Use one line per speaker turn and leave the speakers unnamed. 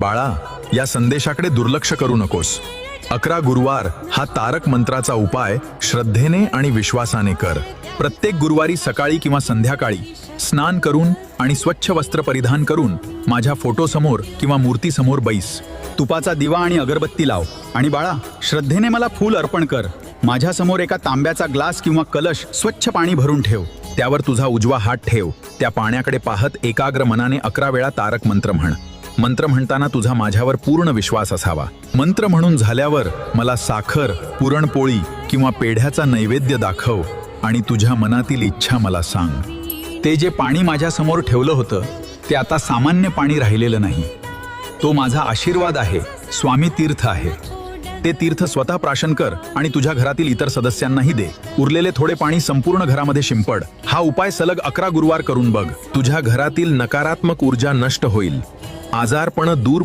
बाळा, या संदेशाकडे दुर्लक्ष करू नकोस. 11 गुरुवार हा तारक मंत्राचा उपाय श्रद्धेने आणि विश्वासाने कर. प्रत्येक गुरुवारी सकाळी किंवा संध्याकाळी स्नान करून आणि स्वच्छ वस्त्र परिधान करून माझ्या फोटोसमोर किंवा मूर्तीसमोर बैस.
तुपाचा दिवा आणि अगरबत्ती लाव आणि बाळा, श्रद्धेने मला फूल अर्पण कर. माझ्यासमोर एका तांब्याचा ग्लास किंवा कलश स्वच्छ पाणी भरून ठेव.
त्यावर तुझा उजवा हात ठेव. त्या पाण्याकडे पाहत एकाग्र मनाने 11 वेळा तारक मंत्र म्हण. मंत्र म्हणताना तुझा माझ्यावर पूर्ण विश्वास असावा. मंत्र म्हणून झाल्यावर मला साखर, पुरणपोळी किंवा पेढ्याचा नैवेद्य दाखव आणि तुझ्या मनातील इच्छा मला सांग.
ते जे पाणी माझ्यासमोर ठेवलं होतं ते आता सामान्य पाणी राहिलेलं नाही. तो माझा आशीर्वाद आहे, स्वामी तीर्थ आहे.
ते तीर्थ स्वतः प्राशन कर आणि तुझ्या घरातील इतर सदस्यांनाही दे. उरलेले थोडे पाणी संपूर्ण घरामध्ये शिंपड. हा उपाय सलग 11 गुरुवार करून बघ. तुझ्या घरातील नकारात्मक ऊर्जा नष्ट होईल, आजारपण दूर